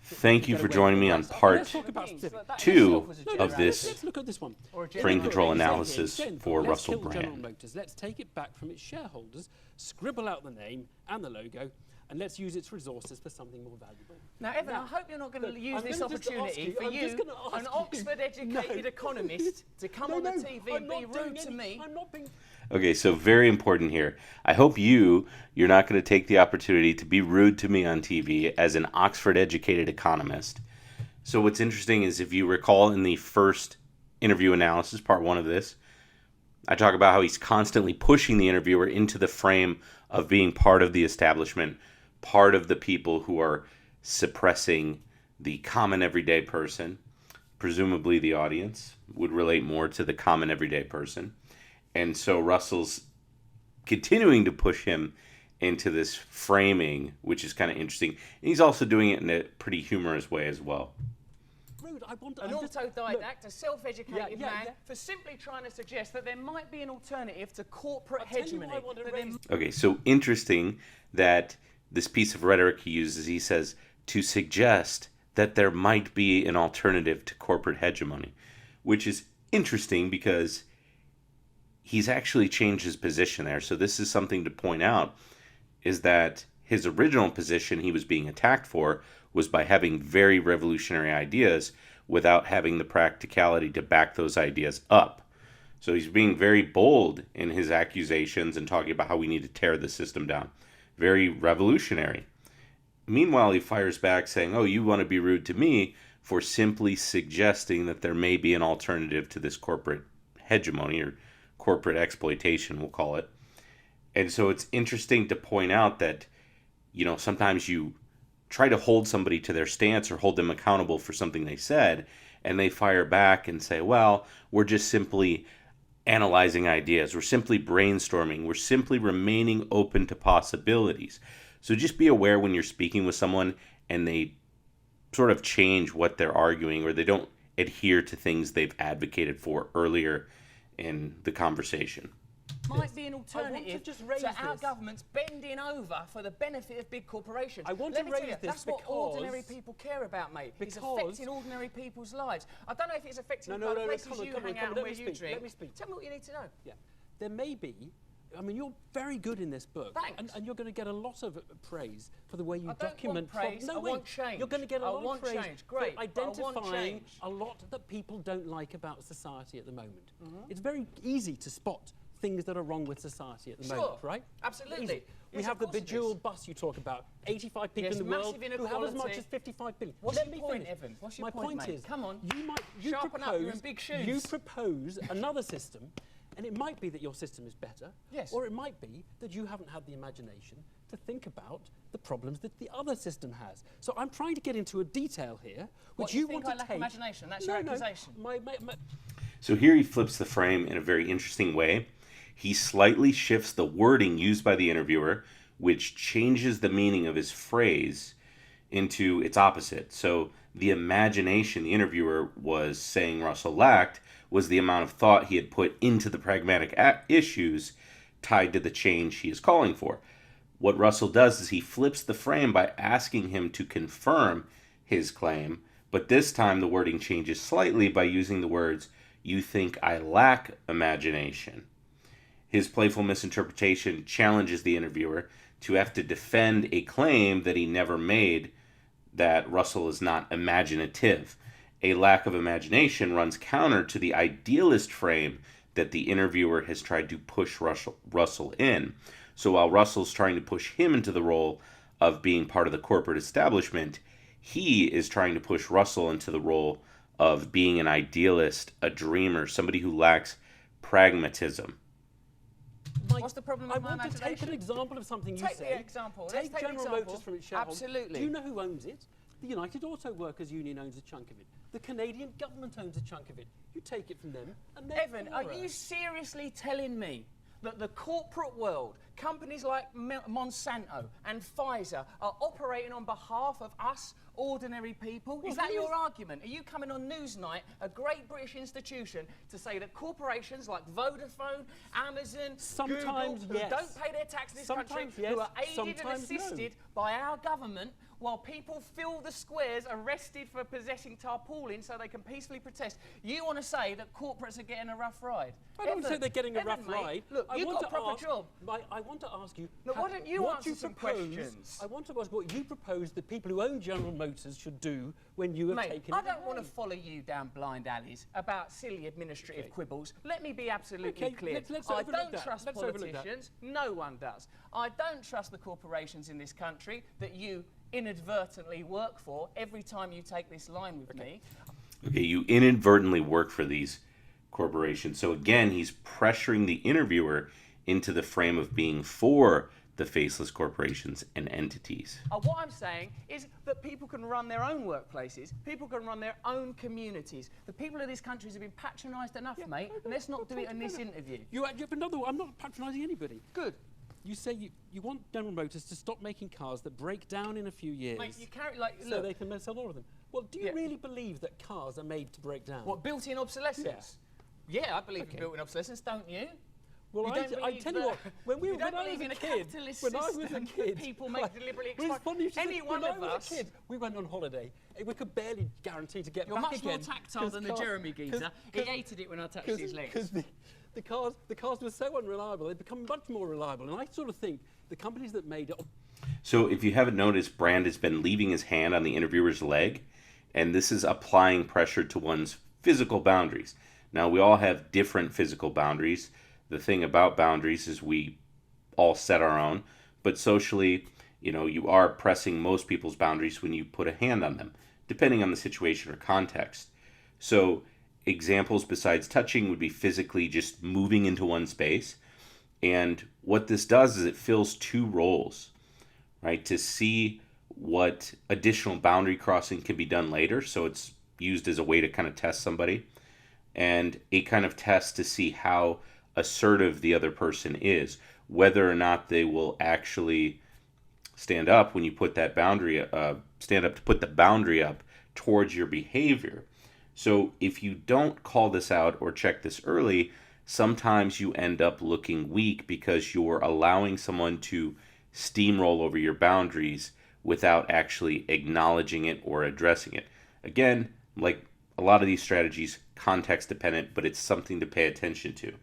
Thank you for joining me on part 2 of this frame control analysis for Russell Brand. Let's take it back from its shareholders, scribble out the name and the logo, and let's use its resources for something more valuable. Now, Evan, I hope you're not going to use this opportunity for you, an Oxford-educated economist, to come on the TV and be rude to me. Okay, so very important here. I hope you're not going to take the opportunity to be rude to me on TV as an Oxford-educated economist. So what's interesting is, if you recall in the first interview analysis, part 1 of this, I talk about how he's constantly pushing the interviewer into the frame of being part of the establishment, part of the people who are suppressing the common everyday person. Presumably the audience would relate more to the common everyday person. And so Russell's continuing to push him into this framing, which is kind of interesting. And he's also doing it in a pretty humorous way as well. An autodidact, a self-educated man, for simply trying to suggest that there might be an alternative to corporate hegemony. Okay, so interesting that this piece of rhetoric he uses, he says, to suggest that there might be an alternative to corporate hegemony, which is interesting because he's actually changed his position there. So this is something to point out, is that his original position he was being attacked for was by having very revolutionary ideas without having the practicality to back those ideas up. So he's being very bold in his accusations and talking about how we need to tear the system down. Very revolutionary. Meanwhile, he fires back saying, oh, you want to be rude to me for simply suggesting that there may be an alternative to this corporate hegemony, or corporate exploitation, we'll call it. And so it's interesting to point out that, sometimes you try to hold somebody to their stance or hold them accountable for something they said, and they fire back and say, well, we're just simply analyzing ideas. We're simply brainstorming. We're simply remaining open to possibilities. So just be aware when you're speaking with someone and they sort of change what they're arguing, or they don't adhere to things they've advocated for earlier in the conversation. Might be an alternative to our government's bending over for the benefit of big corporations. I want to raise this that's what ordinary people care about, mate. It's affecting ordinary people's lives. I don't know if it's affecting the places you hang out and where you drink. Let me speak. Tell me what you need to know. Yeah, there may be. I mean, you're very good in this book. Thanks. And you're going to get a lot of praise for the way you document. I don't want praise. I want change. You're going to get a lot of praise Great. for identifying a lot that people don't like about society at the moment. It's very easy to spot things that are wrong with society at the moment, right? Absolutely. We have the bejeweled bus you talk about. 85 people in the world who have as much as 55 billion. What's your point, Evan? What's your point, My point is, come on, you propose another system, and it might be that your system is better, or it might be that you haven't had the imagination to think about the problems that the other system has. So I'm trying to get into a detail here, which you want to take. I lack imagination? That's your accusation. So here he flips the frame in a very interesting way. He slightly shifts the wording used by the interviewer, which changes the meaning of his phrase into its opposite. So the imagination the interviewer was saying Russell lacked was the amount of thought he had put into the pragmatic issues tied to the change he is calling for. What Russell does is he flips the frame by asking him to confirm his claim, but this time the wording changes slightly by using the words, "You think I lack imagination." His playful misinterpretation challenges the interviewer to have to defend a claim that he never made, that Russell is not imaginative. A lack of imagination runs counter to the idealist frame that the interviewer has tried to push Russell in. So while Russell's trying to push him into the role of being part of the corporate establishment, he is trying to push Russell into the role of being an idealist, a dreamer, somebody who lacks pragmatism. What's the problem with my imagination? I want to take an example of something you say. Take the example. Take General Motors from its shareholders. Absolutely. Do you know who owns it? The United Auto Workers Union owns a chunk of it. The Canadian government owns a chunk of it. You take it from them, and Evan, are you seriously telling me that the corporate world companies like Monsanto and Pfizer are operating on behalf of us ordinary people? Is that your argument? Are you coming on Newsnight, a great British institution, to say that corporations like Vodafone, Amazon, sometimes Google, who don't pay their tax in this country, who are aided and assisted by our government, while people fill the squares arrested for possessing tarpaulin so they can peacefully protest, you want to say that corporates are getting a rough ride? I don't say they're getting a rough ride. Look, you've got a proper job. I want to ask you... Look, why don't you answer some questions? I want to ask what you propose that people who own General Motors should do when you have taken it I don't want to follow you down blind alleys about silly administrative quibbles. Let me be absolutely clear. I don't trust politicians. No one does. I don't trust the corporations in this country that you inadvertently work for every time you take this line with me. Okay, you inadvertently work for these corporations. So again, he's pressuring the interviewer into the frame of being for the faceless corporations and entities. What I'm saying is that people can run their own workplaces, people can run their own communities. The people of this country have been patronised enough, mate, and let's not do it in this interview. I'm not patronising anybody. Good. You say you want General Motors to stop making cars that break down in a few years. Mate, you carry, like, so they can sell all of them. Well, do you really believe that cars are made to break down? What, built-in obsolescence? Yeah, I believe in built-in obsolescence, don't you? Well, I tell you what, when I was a kid, people make deliberately exploit. Any one of us. We went on holiday. We could barely guarantee to get You're back much again. more tactile than the Jeremy geezer. He hated it when I touched his legs. Because the cars were so unreliable, they've become much more reliable. And I sort of think the companies that made it... So if you haven't noticed, Brand has been leaving his hand on the interviewer's leg, and this is applying pressure to one's physical boundaries. Now, we all have different physical boundaries. The thing about boundaries is we all set our own, but socially, you are pressing most people's boundaries when you put a hand on them, depending on the situation or context. So examples besides touching would be physically just moving into one space. And what this does is it fills two roles, right? To see what additional boundary crossing can be done later. So it's used as a way to kind of test somebody, and a kind of test to see how assertive the other person is, whether or not they will actually stand up when you put that boundary, stand up to put the boundary up towards your behavior. So if you don't call this out or check this early, sometimes you end up looking weak because you're allowing someone to steamroll over your boundaries without actually acknowledging it or addressing it. Again, like a lot of these strategies, context dependent, but it's something to pay attention to.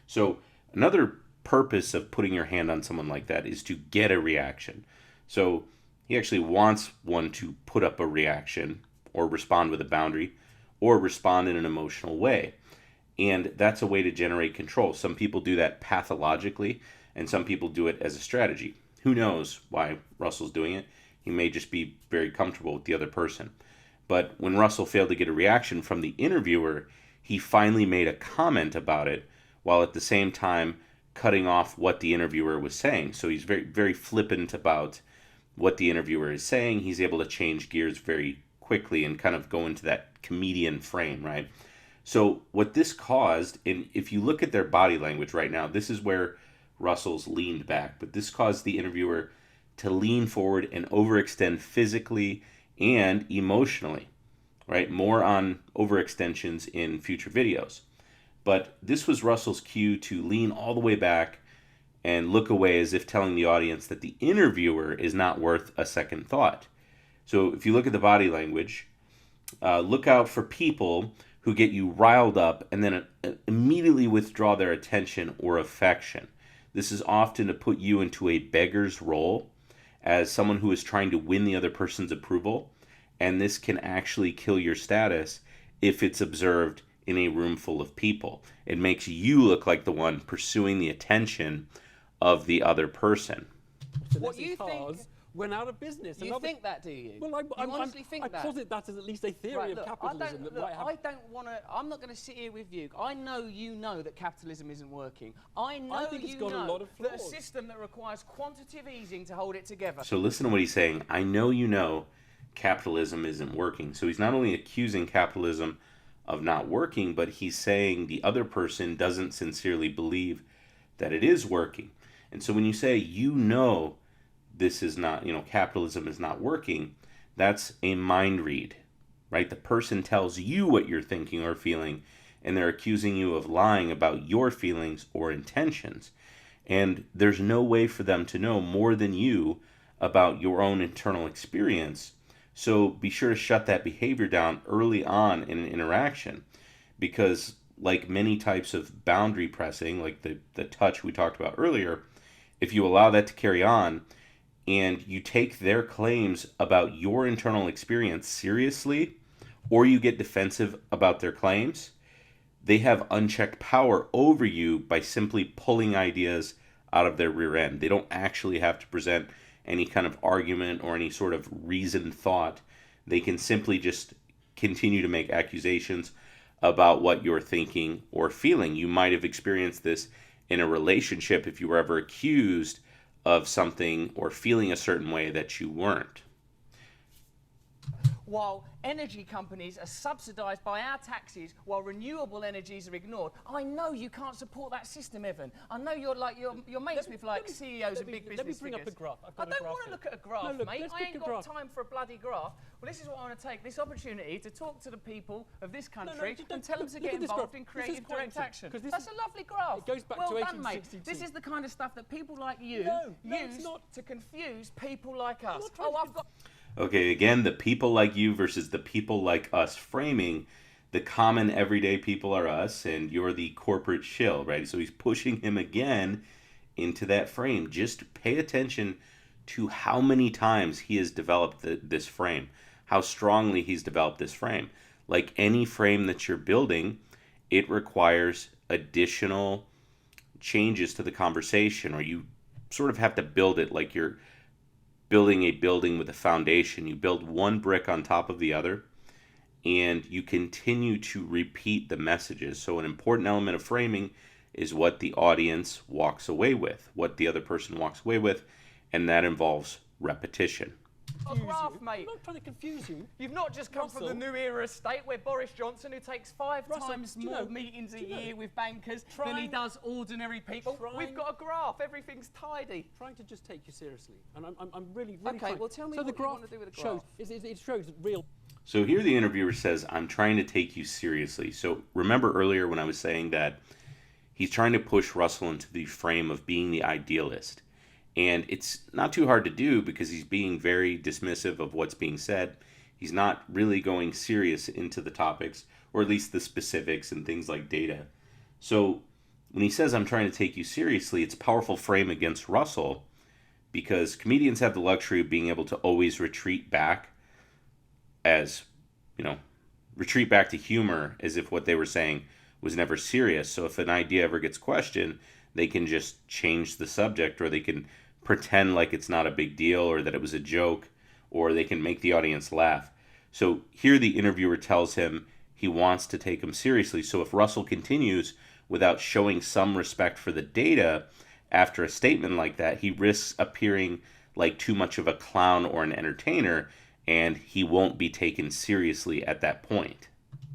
So another purpose of putting your hand on someone like that is to get a reaction. So he actually wants one to put up a reaction or respond with a boundary or respond in an emotional way. And that's a way to generate control. Some people do that pathologically, and some people do it as a strategy. Who knows why Russell's doing it? He may just be very comfortable with the other person. But when Russell failed to get a reaction from the interviewer, he finally made a comment about it, while at the same time cutting off what the interviewer was saying. So he's very, very flippant about what the interviewer is saying. He's able to change gears very quickly and kind of go into that comedian frame, right? So what this caused, and if you look at their body language right now, this is where Russell's leaned back, but this caused the interviewer to lean forward and overextend physically and emotionally, right? More on overextensions in future videos. But this was Russell's cue to lean all the way back and look away as if telling the audience that the interviewer is not worth a second thought. So if you look at the body language, look out for people who get you riled up and then immediately withdraw their attention or affection. This is often to put you into a beggar's role as someone who is trying to win the other person's approval, and this can actually kill your status if it's observed in a room full of people. It makes you look like the one pursuing the attention of the other person. What you think went out of business. You think that, do you? Well, I honestly think that. I posit that as at least a theory of capitalism. I'm not going to sit here with you. I know you know that capitalism isn't working. I think it's got a lot of flaws. That a system that requires quantitative easing to hold it together. So listen to what he's saying. I know you know capitalism isn't working. So he's not only accusing capitalism of not working, but he's saying the other person doesn't sincerely believe that it is working. And so when you say, this is not, capitalism is not working, that's a mind read, right? The person tells you what you're thinking or feeling, and they're accusing you of lying about your feelings or intentions. And there's no way for them to know more than you about your own internal experience. So be sure to shut that behavior down early on in an interaction, because like many types of boundary pressing, like the touch we talked about earlier, if you allow that to carry on and you take their claims about your internal experience seriously, or you get defensive about their claims, they have unchecked power over you by simply pulling ideas out of their rear end. They don't actually have to present any kind of argument or any sort of reasoned thought. They can simply just continue to make accusations about what you're thinking or feeling. You might have experienced this in a relationship if you were ever accused of something or feeling a certain way that you weren't. While energy companies are subsidised by our taxes, while renewable energies are ignored. I know you can't support that system, Evan. I know you're mates with CEOs and big business Let me bring up a graph. I don't want to look at a graph, mate. I ain't got time for a bloody graph. Well, this is what I want to take this opportunity to talk to the people of this country and tell them to get involved in creative direct action. That's a lovely graph. It goes back to 1862. Mate. This is the kind of stuff that people like you use to confuse people like us. Okay, again, the people like you versus the people like us framing. The common everyday people are us, and you're the corporate shill, right? So he's pushing him again into that frame. Just pay attention to how many times he has developed this frame, how strongly he's developed this frame. Like any frame that you're building, it requires additional changes to the conversation, or you sort of have to build it like you're building a building with a foundation. You build one brick on top of the other, and you continue to repeat the messages. So an important element of framing is what the audience walks away with, what the other person walks away with, and that involves repetition. A graph, mate. I'm not trying to confuse you. You've not just come from the New Era estate where Boris Johnson, who takes five times more meetings a year with bankers than he does ordinary people. We've got a graph. Everything's tidy. Trying to just take you seriously, and I'm really okay. Trying. Well, tell me what you want to do with the graph. It shows real. So here the interviewer says, "I'm trying to take you seriously." So remember earlier when I was saying that he's trying to push Russell into the frame of being the idealist. And it's not too hard to do because he's being very dismissive of what's being said. He's not really going serious into the topics, or at least the specifics and things like data. So when he says, "I'm trying to take you seriously," it's a powerful frame against Russell, because comedians have the luxury of being able to always retreat back to humor as if what they were saying was never serious. So if an idea ever gets questioned, they can just change the subject, or they can pretend like it's not a big deal, or that it was a joke, or they can make the audience laugh. So here the interviewer tells him he wants to take him seriously. So if Russell continues without showing some respect for the data after a statement like that, he risks appearing like too much of a clown or an entertainer, and he won't be taken seriously at that point.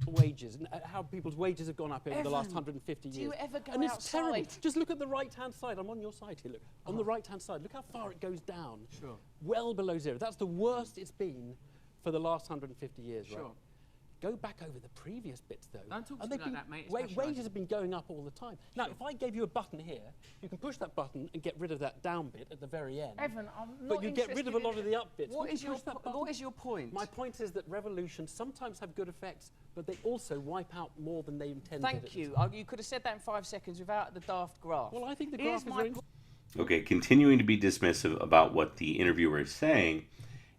Wages and how people's wages have gone up over the last 150 years. Do you ever go and it's outside? terrible. Just look at the right-hand side. I'm on your side here. Look, on the right-hand side. Look how far it goes down. Sure. Well below zero. That's the worst it's been for the last 150 years. Sure. Right? Go back over the previous bits, though. Don't talk to me like that, mate. Wages have been going up all the time. Now, if I gave you a button here, you can push that button and get rid of that down bit at the very end. Evan, I'm not But you get rid of a lot of the up bits. What is your point? My point is that revolutions sometimes have good effects, but they also wipe out more than they intended. Thank you. You could have said that in 5 seconds without the daft graph. Well, I think the graph is very... Okay, continuing to be dismissive about what the interviewer is saying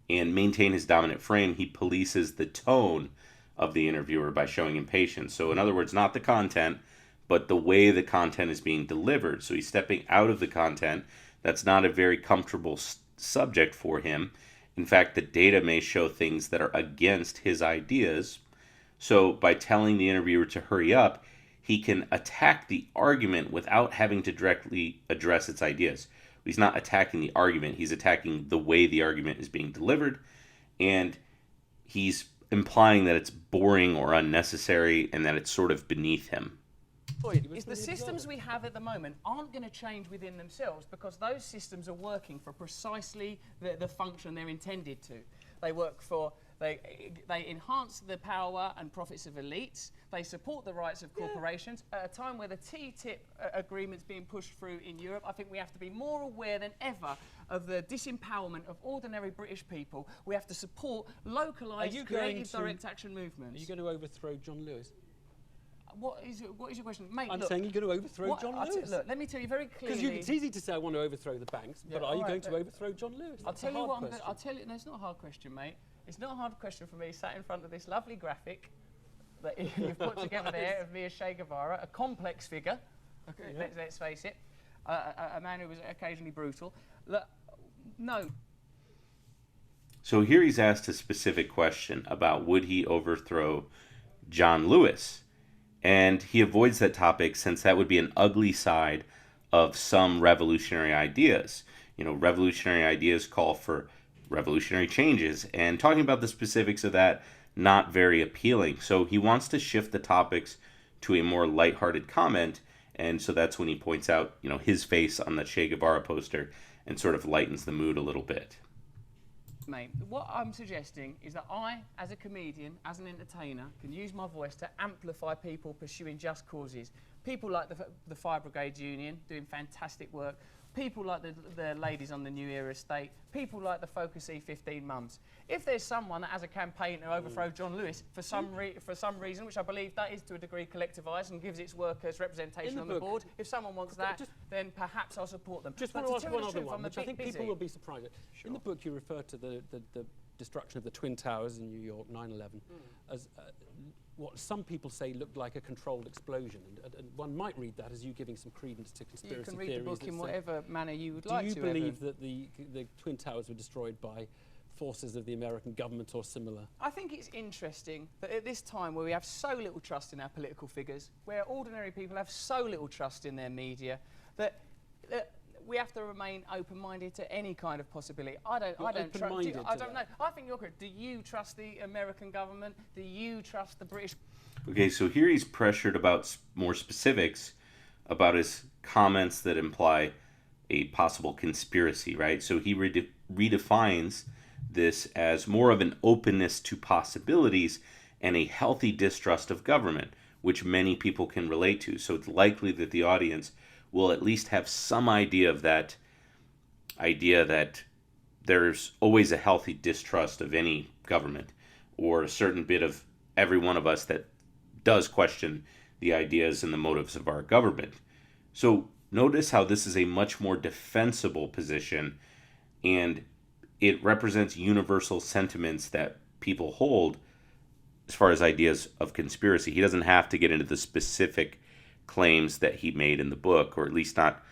and maintain his dominant frame, he polices the tone of the interviewer by showing impatience. So in other words, not the content, but the way the content is being delivered. So he's stepping out of the content. That's not a very comfortable subject for him. In fact, the data may show things that are against his ideas. So by telling the interviewer to hurry up, he can attack the argument without having to directly address its ideas. He's not attacking the argument. He's attacking the way the argument is being delivered. And he's implying that it's boring or unnecessary and that it's sort of beneath him. point is the systems we have at the moment aren't going to change within themselves because those systems are working for precisely the function they're intended to. They work for, they enhance the power and profits of elites. They support the rights of corporations. At a time where the TTIP agreement's being pushed through in Europe, I think we have to be more aware than ever of the disempowerment of ordinary British people. We have to support localised, creative, direct action movements. Are you going to overthrow John Lewis? What is your question? Mate, I'm saying you're going to overthrow John Lewis. Look, let me tell you very clearly. Because it's easy to say I want to overthrow the banks, but are you going to overthrow John Lewis? I'll tell you what. I'll tell you. No, it's not a hard question, mate. It's not a hard question for me. Sat in front of this lovely graphic that you've put together there of me as Che Guevara, a complex figure. Okay, let's face it, a man who was occasionally brutal. Look, no. So here he's asked a specific question about would he overthrow John Lewis. And he avoids that topic since that would be an ugly side of some revolutionary ideas. You know, revolutionary ideas call for revolutionary changes, and talking about the specifics of that, not very appealing. So he wants to shift the topics to a more lighthearted comment, and so that's when he points out, you know, his face on the Che Guevara poster and sort of lightens the mood a little bit. Mate, what I'm suggesting is that I, as a comedian, as an entertainer, can use my voice to amplify people pursuing just causes. People like the Fire Brigade Union doing fantastic work. People like the ladies on the New Era estate. People like the Focus E15 mums. If there's someone that has a campaign to overthrow John Lewis for some reason, which I believe that is to a degree collectivised and gives its workers representation on the board, if someone wants that, then perhaps I'll support them. Just want to ask one other one, which I think people will be surprised at. Sure. In the book you refer to the destruction of the Twin Towers in New York, 9/11, as what some people say looked like a controlled explosion. And one might read that as you giving some credence to conspiracy theories. You can read the book in whatever manner you would like to. Do you believe that the Twin Towers were destroyed by forces of the American government or similar? I think it's interesting that at this time where we have so little trust in our political figures, where ordinary people have so little trust in their media, that we have to remain open-minded to any kind of possibility. I don't know. I think you're correct. Do you trust the American government? Do you trust the British? Okay, so here he's pressured about more specifics about his comments that imply a possible conspiracy, right? So he redefines this as more of an openness to possibilities and a healthy distrust of government, which many people can relate to. So it's likely that the audience will at least have some idea of that idea that there's always a healthy distrust of any government, or a certain bit of every one of us that does question the ideas and the motives of our government. So notice how this is a much more defensible position, and it represents universal sentiments that people hold as far as ideas of conspiracy. He doesn't have to get into the specific claims that he made in the book, or at least not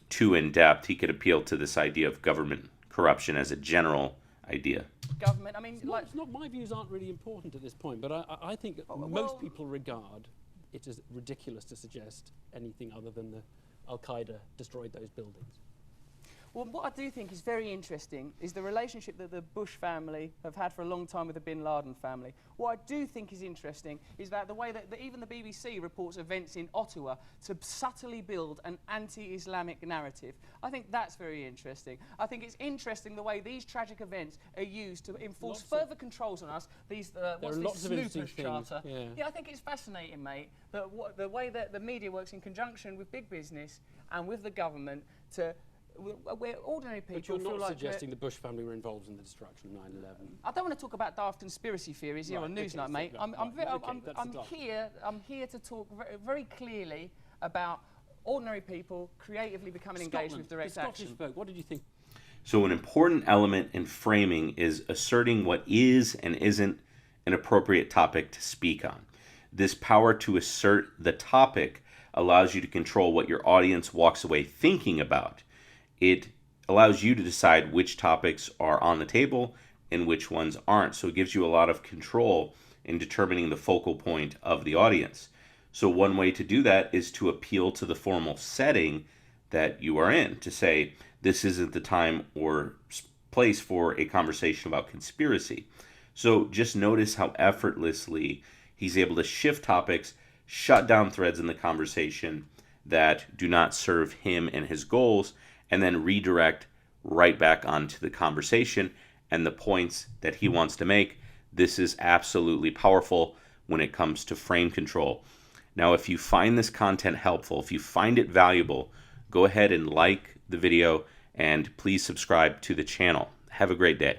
too in-depth. He could appeal to this idea of government corruption as a general idea. Government, I mean, it's not my views aren't really important at this point, but I think most people regard it as ridiculous to suggest anything other than the Al-Qaeda destroyed those buildings. Well, what I do think is very interesting is the relationship that the Bush family have had for a long time with the Bin Laden family. What I do think is interesting is that the way that even the BBC reports events in Ottawa to subtly build an anti-Islamic narrative. I think that's very interesting. I think it's interesting the way these tragic events are used to enforce further controls on us. These, what's this Snoopers Charter? Yeah, I think it's fascinating, mate, that the way that the media works in conjunction with big business and with the government to where ordinary people. But you're feel not like suggesting the Bush family were involved in the destruction of 9/11. I don't want to talk about daft conspiracy theories here on Newsnight, mate. I'm here to talk very clearly about ordinary people creatively becoming engaged with direct action. Vote. What did you think? So an important element in framing is asserting what is and isn't an appropriate topic to speak on. This power to assert the topic allows you to control what your audience walks away thinking about. It allows you to decide which topics are on the table and which ones aren't. So it gives you a lot of control in determining the focal point of the audience. So one way to do that is to appeal to the formal setting that you are in, to say, this isn't the time or place for a conversation about conspiracy. So just notice how effortlessly he's able to shift topics, shut down threads in the conversation that do not serve him and his goals, and then redirect right back onto the conversation and the points that he wants to make. This is absolutely powerful when it comes to frame control. Now, if you find this content helpful, if you find it valuable, go ahead and like the video and please subscribe to the channel. Have a great day.